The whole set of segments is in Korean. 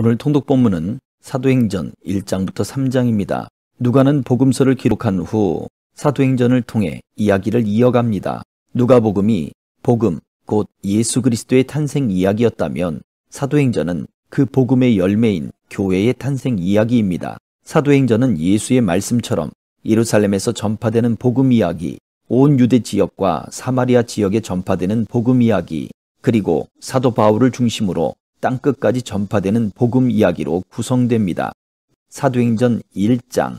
오늘 통독 본문은 사도행전 1장부터 3장입니다. 누가는 복음서를 기록한 후 사도행전을 통해 이야기를 이어갑니다. 누가복음이 복음, 곧 예수 그리스도의 탄생 이야기였다면 사도행전은 그 복음의 열매인 교회의 탄생 이야기입니다. 사도행전은 예수의 말씀처럼 예루살렘에서 전파되는 복음 이야기, 온 유대 지역과 사마리아 지역에 전파되는 복음 이야기, 그리고 사도 바울을 중심으로 땅끝까지 전파되는 복음 이야기로 구성됩니다. 사도행전 1장.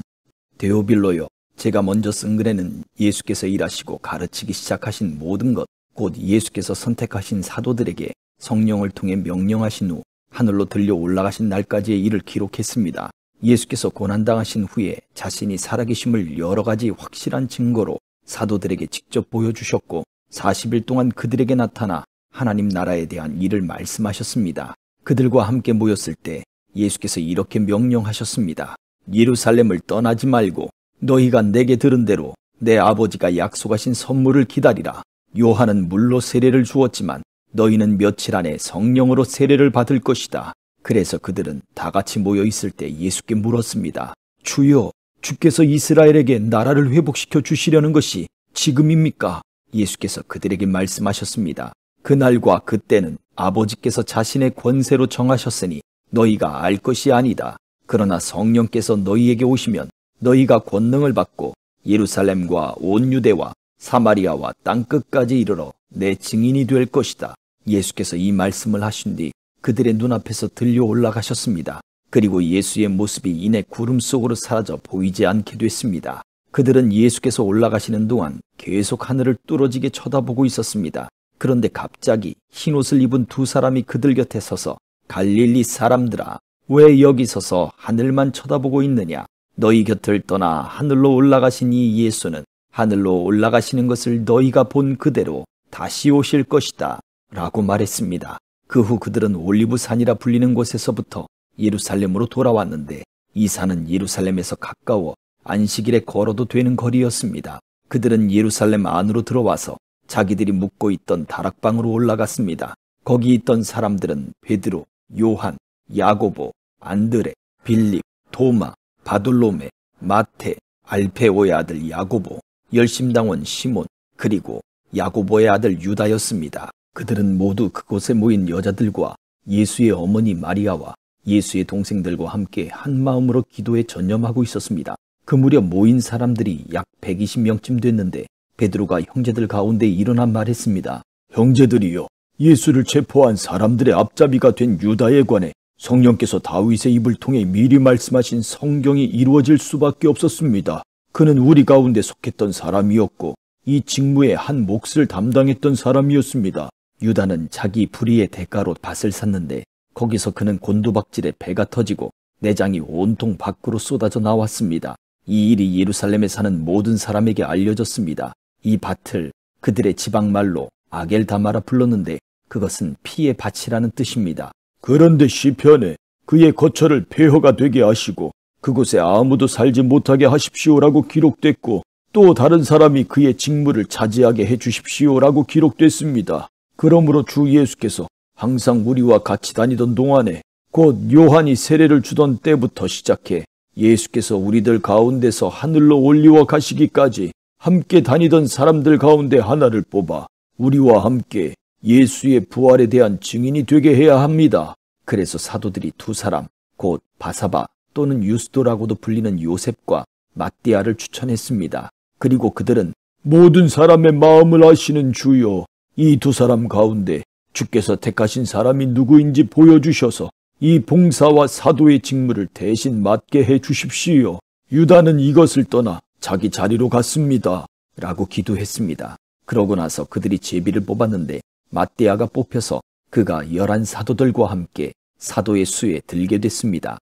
데오빌로요, 제가 먼저 쓴 글에는 예수께서 일하시고 가르치기 시작하신 모든 것, 곧 예수께서 선택하신 사도들에게 성령을 통해 명령하신 후 하늘로 들려 올라가신 날까지의 일을 기록했습니다. 예수께서 고난당하신 후에 자신이 살아계심을 여러 가지 확실한 증거로 사도들에게 직접 보여주셨고 40일 동안 그들에게 나타나 하나님 나라에 대한 일을 말씀하셨습니다. 그들과 함께 모였을 때 예수께서 이렇게 명령하셨습니다. 예루살렘을 떠나지 말고 너희가 내게 들은 대로 내 아버지가 약속하신 선물을 기다리라. 요한은 물로 세례를 주었지만 너희는 며칠 안에 성령으로 세례를 받을 것이다. 그래서 그들은 다 같이 모여 있을 때 예수께 물었습니다. 주여, 주께서 이스라엘에게 나라를 회복시켜 주시려는 것이 지금입니까? 예수께서 그들에게 말씀하셨습니다. 그날과 그때는 아버지께서 자신의 권세로 정하셨으니 너희가 알 것이 아니다. 그러나 성령께서 너희에게 오시면 너희가 권능을 받고 예루살렘과 온 유대와 사마리아와 땅끝까지 이르러 내 증인이 될 것이다. 예수께서 이 말씀을 하신 뒤 그들의 눈앞에서 들려 올라가셨습니다. 그리고 예수의 모습이 이내 구름 속으로 사라져 보이지 않게 됐습니다. 그들은 예수께서 올라가시는 동안 계속 하늘을 뚫어지게 쳐다보고 있었습니다. 그런데 갑자기 흰옷을 입은 두 사람이 그들 곁에 서서 갈릴리 사람들아, 왜 여기 서서 하늘만 쳐다보고 있느냐? 너희 곁을 떠나 하늘로 올라가신 이 예수는 하늘로 올라가시는 것을 너희가 본 그대로 다시 오실 것이다 라고 말했습니다. 그 후 그들은 올리브산이라 불리는 곳에서부터 예루살렘으로 돌아왔는데 이 산은 예루살렘에서 가까워 안식일에 걸어도 되는 거리였습니다. 그들은 예루살렘 안으로 들어와서 자기들이 묵고 있던 다락방으로 올라갔습니다. 거기 있던 사람들은 베드로, 요한, 야고보, 안드레, 빌립, 도마, 바돌로메, 마테, 알페오의 아들 야고보, 열심당원 시몬, 그리고 야고보의 아들 유다였습니다. 그들은 모두 그곳에 모인 여자들과 예수의 어머니 마리아와 예수의 동생들과 함께 한 마음으로 기도에 전념하고 있었습니다. 그 무렵 모인 사람들이 약 120명쯤 됐는데 베드로가 형제들 가운데 일어나 말했습니다. 형제들이여, 예수를 체포한 사람들의 앞잡이가 된 유다에 관해 성령께서 다윗의 입을 통해 미리 말씀하신 성경이 이루어질 수밖에 없었습니다. 그는 우리 가운데 속했던 사람이었고 이 직무의 한 몫을 담당했던 사람이었습니다. 유다는 자기 불의의 대가로 밭을 샀는데 거기서 그는 곤두박질에 배가 터지고 내장이 온통 밖으로 쏟아져 나왔습니다. 이 일이 예루살렘에 사는 모든 사람에게 알려졌습니다. 이 밭을 그들의 지방말로 아겔다마라 불렀는데 그것은 피의 밭이라는 뜻입니다. 그런데 시편에 그의 거처를 폐허가 되게 하시고 그곳에 아무도 살지 못하게 하십시오라고 기록됐고 또 다른 사람이 그의 직무를 차지하게 해주십시오라고 기록됐습니다. 그러므로 주 예수께서 항상 우리와 같이 다니던 동안에 곧 요한이 세례를 주던 때부터 시작해 예수께서 우리들 가운데서 하늘로 올리워 가시기까지 함께 다니던 사람들 가운데 하나를 뽑아 우리와 함께 예수의 부활에 대한 증인이 되게 해야 합니다. 그래서 사도들이 두 사람, 곧 바사바 또는 유스도라고도 불리는 요셉과 마띠아를 추천했습니다. 그리고 그들은 모든 사람의 마음을 아시는 주여, 이 두 사람 가운데 주께서 택하신 사람이 누구인지 보여주셔서 이 봉사와 사도의 직무를 대신 맡게 해 주십시오. 유다는 이것을 떠나 자기 자리로 갔습니다. 라고 기도했습니다. 그러고 나서 그들이 제비를 뽑았는데 마띠아가 뽑혀서 그가 11 사도들과 함께 사도의 수에 들게 됐습니다.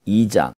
2장.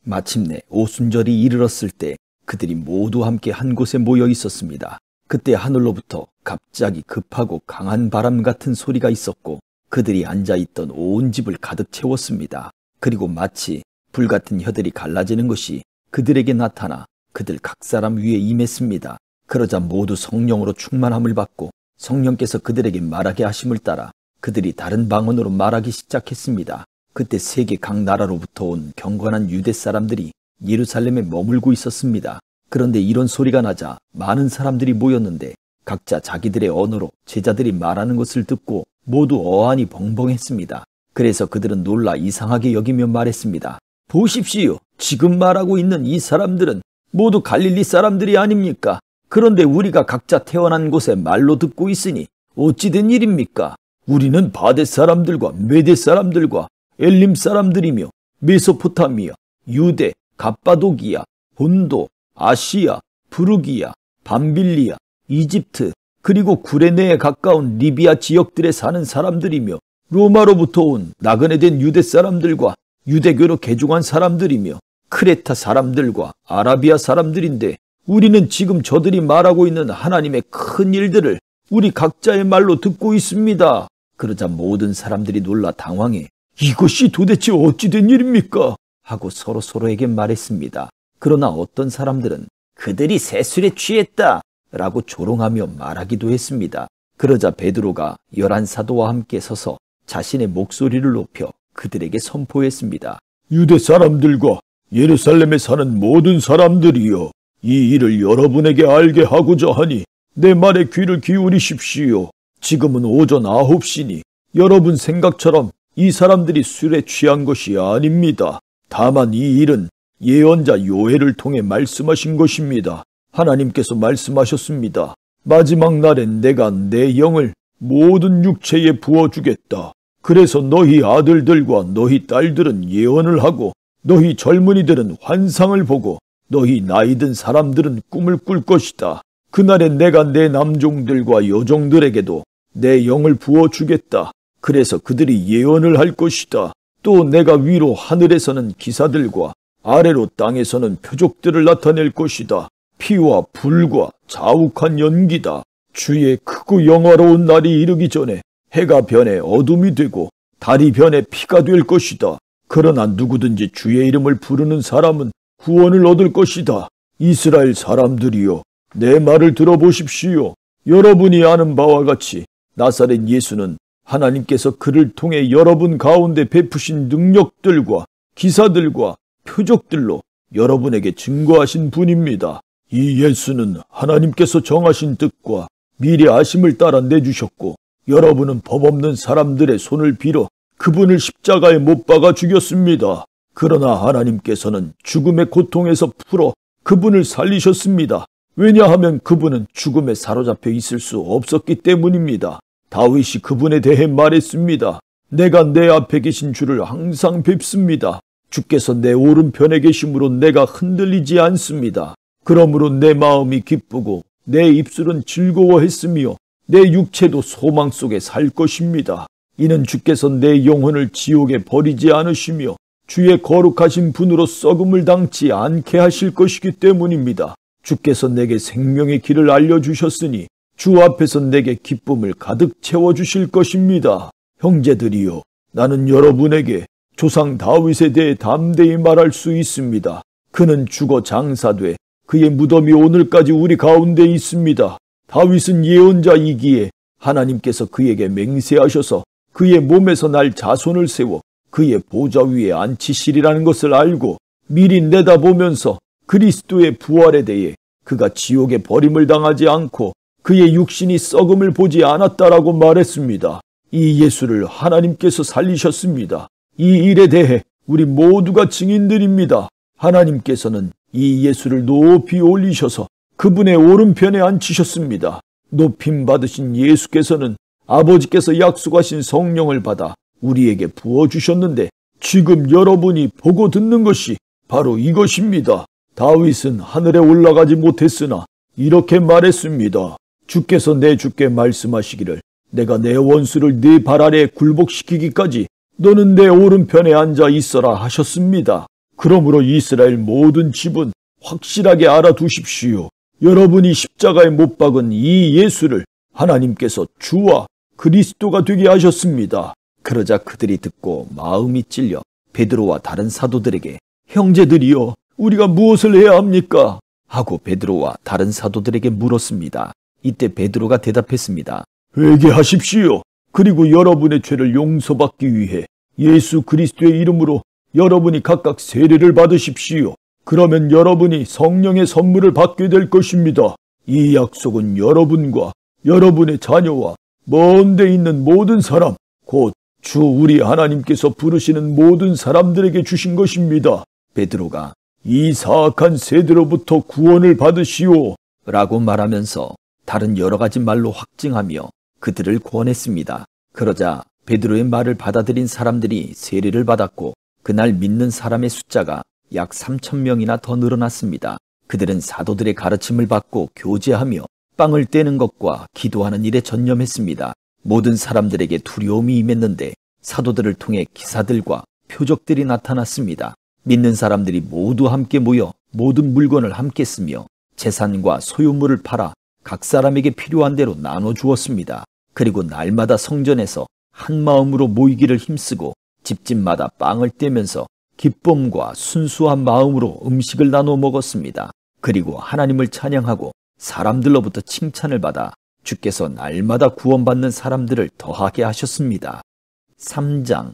마침내 오순절이 이르렀을 때 그들이 모두 함께 한 곳에 모여 있었습니다. 그때 하늘로부터 갑자기 급하고 강한 바람 같은 소리가 있었고 그들이 앉아있던 온 집을 가득 채웠습니다. 그리고 마치 불같은 혀들이 갈라지는 것이 그들에게 나타나 그들 각 사람 위에 임했습니다. 그러자 모두 성령으로 충만함을 받고 성령께서 그들에게 말하게 하심을 따라 그들이 다른 방언으로 말하기 시작했습니다. 그때 세계 각 나라로부터 온 경건한 유대 사람들이 예루살렘에 머물고 있었습니다. 그런데 이런 소리가 나자 많은 사람들이 모였는데 각자 자기들의 언어로 제자들이 말하는 것을 듣고 모두 어안이 벙벙했습니다. 그래서 그들은 놀라 이상하게 여기며 말했습니다. 보십시오. 지금 말하고 있는 이 사람들은 모두 갈릴리 사람들이 아닙니까? 그런데 우리가 각자 태어난 곳에 말로 듣고 있으니 어찌 된 일입니까? 우리는 바데 사람들과 메데 사람들과 엘림 사람들이며 메소포타미아, 유대, 갑바도기아, 본도, 아시아, 부르기아, 밤빌리아, 이집트, 그리고 구레네에 가까운 리비아 지역들에 사는 사람들이며 로마로부터 온 나그네 된 유대 사람들과 유대교로 개종한 사람들이며 크레타 사람들과 아라비아 사람들인데 우리는 지금 저들이 말하고 있는 하나님의 큰 일들을 우리 각자의 말로 듣고 있습니다. 그러자 모든 사람들이 놀라 당황해 이것이 도대체 어찌 된 일입니까? 하고 서로에게 말했습니다. 그러나 어떤 사람들은 그들이 새술에 취했다 라고 조롱하며 말하기도 했습니다. 그러자 베드로가 11사도와 함께 서서 자신의 목소리를 높여 그들에게 선포했습니다. 유대 사람들과 예루살렘에 사는 모든 사람들이여, 이 일을 여러분에게 알게 하고자 하니 내 말에 귀를 기울이십시오. 지금은 오전 9시니 여러분 생각처럼 이 사람들이 술에 취한 것이 아닙니다. 다만 이 일은 예언자 요엘을 통해 말씀하신 것입니다. 하나님께서 말씀하셨습니다. 마지막 날엔 내가 내 영을 모든 육체에 부어주겠다. 그래서 너희 아들들과 너희 딸들은 예언을 하고 너희 젊은이들은 환상을 보고 너희 나이든 사람들은 꿈을 꿀 것이다. 그날엔 내가 내 남종들과 여종들에게도 내 영을 부어주겠다. 그래서 그들이 예언을 할 것이다. 또 내가 위로 하늘에서는 기사들과 아래로 땅에서는 표적들을 나타낼 것이다. 피와 불과 자욱한 연기다. 주의 크고 영화로운 날이 이르기 전에 해가 변해 어둠이 되고 달이 변해 피가 될 것이다. 그러나 누구든지 주의 이름을 부르는 사람은 구원을 얻을 것이다. 이스라엘 사람들이여, 내 말을 들어보십시오. 여러분이 아는 바와 같이 나사렛 예수는 하나님께서 그를 통해 여러분 가운데 베푸신 능력들과 기사들과 표적들로 여러분에게 증거하신 분입니다. 이 예수는 하나님께서 정하신 뜻과 미리 아심을 따라 내주셨고 여러분은 법 없는 사람들의 손을 빌어 그분을 십자가에 못 박아 죽였습니다. 그러나 하나님께서는 죽음의 고통에서 풀어 그분을 살리셨습니다. 왜냐하면 그분은 죽음에 사로잡혀 있을 수 없었기 때문입니다. 다윗이 그분에 대해 말했습니다. 내가 내 앞에 계신 주를 항상 뵙습니다. 주께서 내 오른편에 계심으로 내가 흔들리지 않습니다. 그러므로 내 마음이 기쁘고 내 입술은 즐거워했으며 내 육체도 소망 속에 살 것입니다. 이는 주께서 내 영혼을 지옥에 버리지 않으시며 주의 거룩하신 분으로 썩음을 당치 않게 하실 것이기 때문입니다. 주께서 내게 생명의 길을 알려주셨으니 주 앞에서 내게 기쁨을 가득 채워주실 것입니다. 형제들이여, 나는 여러분에게 조상 다윗에 대해 담대히 말할 수 있습니다. 그는 죽어 장사돼 그의 무덤이 오늘까지 우리 가운데 있습니다. 다윗은 예언자이기에 하나님께서 그에게 맹세하셔서 그의 몸에서 날 자손을 세워 그의 보좌 위에 앉히시리라는 것을 알고 미리 내다보면서 그리스도의 부활에 대해 그가 지옥에 버림을 당하지 않고 그의 육신이 썩음을 보지 않았다라고 말했습니다. 이 예수를 하나님께서 살리셨습니다. 이 일에 대해 우리 모두가 증인들입니다. 하나님께서는 이 예수를 높이 올리셔서 그분의 오른편에 앉히셨습니다. 높임 받으신 예수께서는 아버지께서 약속하신 성령을 받아 우리에게 부어주셨는데 지금 여러분이 보고 듣는 것이 바로 이것입니다. 다윗은 하늘에 올라가지 못했으나 이렇게 말했습니다. 주께서 내 주께 말씀하시기를 내가 내 원수를 네 발 아래에 굴복시키기까지 너는 내 오른편에 앉아 있어라 하셨습니다. 그러므로 이스라엘 모든 집은 확실하게 알아두십시오. 여러분이 십자가에 못 박은 이 예수를 하나님께서 주와 그리스도가 되게 하셨습니다. 그러자 그들이 듣고 마음이 찔려 베드로와 다른 사도들에게 형제들이여, 우리가 무엇을 해야 합니까? 하고 베드로와 다른 사도들에게 물었습니다. 이때 베드로가 대답했습니다. 회개하십시오. 그리고 여러분의 죄를 용서받기 위해 예수 그리스도의 이름으로 여러분이 각각 세례를 받으십시오. 그러면 여러분이 성령의 선물을 받게 될 것입니다. 이 약속은 여러분과 여러분의 자녀와 먼 데 있는 모든 사람, 곧 주 우리 하나님께서 부르시는 모든 사람들에게 주신 것입니다. 베드로가 이 사악한 세대로부터 구원을 받으시오 라고 말하면서 다른 여러 가지 말로 확증하며 그들을 권했습니다. 그러자 베드로의 말을 받아들인 사람들이 세례를 받았고 그날 믿는 사람의 숫자가 약 3,000명이나 더 늘어났습니다. 그들은 사도들의 가르침을 받고 교제하며 빵을 떼는 것과 기도하는 일에 전념했습니다. 모든 사람들에게 두려움이 임했는데 사도들을 통해 기사들과 표적들이 나타났습니다. 믿는 사람들이 모두 함께 모여 모든 물건을 함께 쓰며 재산과 소유물을 팔아 각 사람에게 필요한 대로 나눠 주었습니다. 그리고 날마다 성전에서 한 마음으로 모이기를 힘쓰고 집집마다 빵을 떼면서 기쁨과 순수한 마음으로 음식을 나눠 먹었습니다. 그리고 하나님을 찬양하고 사람들로부터 칭찬을 받아 주께서 날마다 구원받는 사람들을 더하게 하셨습니다. 3장.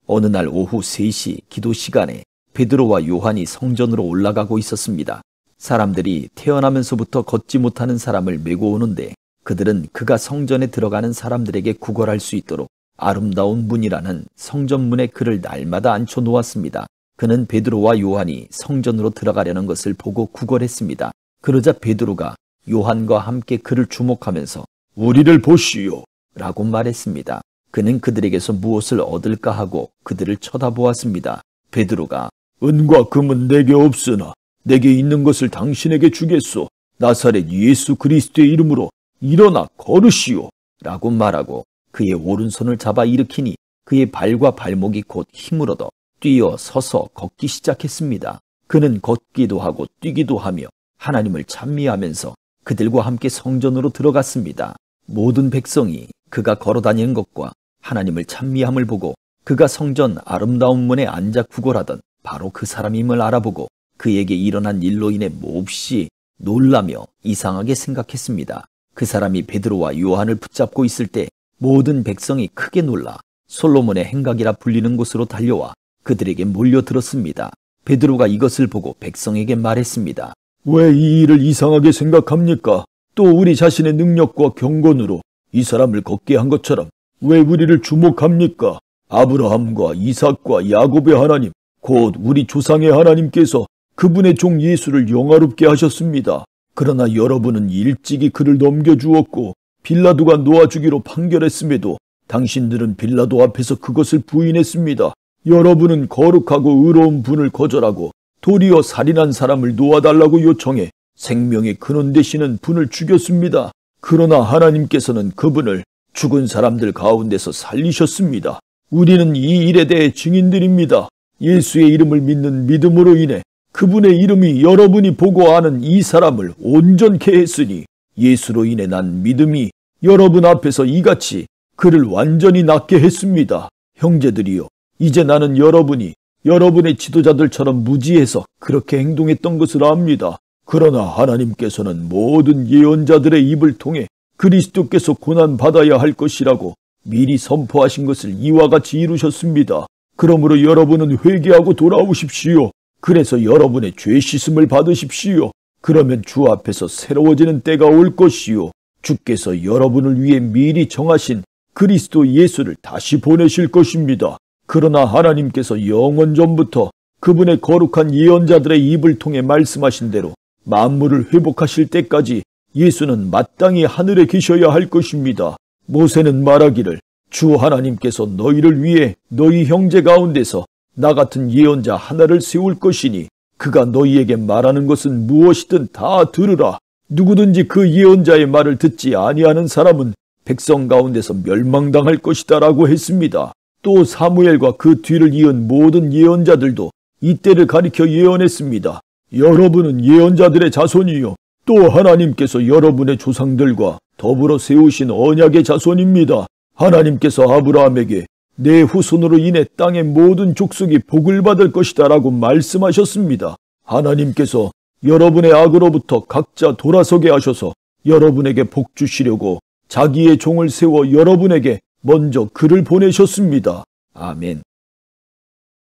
어느 날 오후 3시 기도 시간에 베드로와 요한이 성전으로 올라가고 있었습니다. 사람들이 태어나면서부터 걷지 못하는 사람을 메고 오는데 그들은 그가 성전에 들어가는 사람들에게 구걸할 수 있도록 아름다운 문이라는 성전문에 그를 날마다 앉혀 놓았습니다. 그는 베드로와 요한이 성전으로 들어가려는 것을 보고 구걸했습니다. 그러자 베드로가 요한과 함께 그를 주목하면서 우리를 보시오 라고 말했습니다. 그는 그들에게서 무엇을 얻을까 하고 그들을 쳐다보았습니다. 베드로가 은과 금은 내게 없으나 내게 있는 것을 당신에게 주겠소. 나사렛 예수 그리스도의 이름으로 일어나 걸으시오 라고 말하고 그의 오른손을 잡아 일으키니 그의 발과 발목이 곧 힘을 얻어 뛰어 서서 걷기 시작했습니다. 그는 걷기도 하고 뛰기도 하며 하나님을 찬미하면서 그들과 함께 성전으로 들어갔습니다. 모든 백성이 그가 걸어다니는 것과 하나님을 찬미함을 보고 그가 성전 아름다운 문에 앉아 구걸하던 바로 그 사람임을 알아보고 그에게 일어난 일로 인해 몹시 놀라며 이상하게 생각했습니다. 그 사람이 베드로와 요한을 붙잡고 있을 때 모든 백성이 크게 놀라 솔로몬의 행각이라 불리는 곳으로 달려와 그들에게 몰려들었습니다. 베드로가 이것을 보고 백성에게 말했습니다. 왜 이 일을 이상하게 생각합니까? 또 우리 자신의 능력과 경건으로 이 사람을 걷게 한 것처럼 왜 우리를 주목합니까? 아브라함과 이삭과 야곱의 하나님, 곧 우리 조상의 하나님께서 그분의 종 예수를 영화롭게 하셨습니다. 그러나 여러분은 일찍이 그를 넘겨주었고 빌라도가 놓아주기로 판결했음에도 당신들은 빌라도 앞에서 그것을 부인했습니다. 여러분은 거룩하고 의로운 분을 거절하고 도리어 살인한 사람을 놓아달라고 요청해 생명의 근원 되시는 분을 죽였습니다. 그러나 하나님께서는 그분을 죽은 사람들 가운데서 살리셨습니다. 우리는 이 일에 대해 증인들입니다. 예수의 이름을 믿는 믿음으로 인해 그분의 이름이 여러분이 보고 아는 이 사람을 온전케 했으니 예수로 인해 난 믿음이 여러분 앞에서 이같이 그를 완전히 낫게 했습니다. 형제들이여, 이제 나는 여러분이 여러분의 지도자들처럼 무지해서 그렇게 행동했던 것을 압니다. 그러나 하나님께서는 모든 예언자들의 입을 통해 그리스도께서 고난받아야 할 것이라고 미리 선포하신 것을 이와 같이 이루셨습니다. 그러므로 여러분은 회개하고 돌아오십시오. 그래서 여러분의 죄 씻음을 받으십시오. 그러면 주 앞에서 새로워지는 때가 올 것이요. 주께서 여러분을 위해 미리 정하신 그리스도 예수를 다시 보내실 것입니다. 그러나 하나님께서 영원 전부터 그분의 거룩한 예언자들의 입을 통해 말씀하신 대로 만물을 회복하실 때까지 예수는 마땅히 하늘에 계셔야 할 것입니다. 모세는 말하기를 주 하나님께서 너희를 위해 너희 형제 가운데서 나 같은 예언자 하나를 세울 것이니 그가 너희에게 말하는 것은 무엇이든 다 들으라. 누구든지 그 예언자의 말을 듣지 아니하는 사람은 백성 가운데서 멸망당할 것이다 라고 했습니다. 또 사무엘과 그 뒤를 이은 모든 예언자들도 이때를 가리켜 예언했습니다. 여러분은 예언자들의 자손이요 또 하나님께서 여러분의 조상들과 더불어 세우신 언약의 자손입니다. 하나님께서 아브라함에게 내 후손으로 인해 땅의 모든 족속이 복을 받을 것이다 라고 말씀하셨습니다. 하나님께서 여러분의 악으로부터 각자 돌아서게 하셔서 여러분에게 복 주시려고 자기의 종을 세워 여러분에게 먼저 그를 보내셨습니다. 아멘.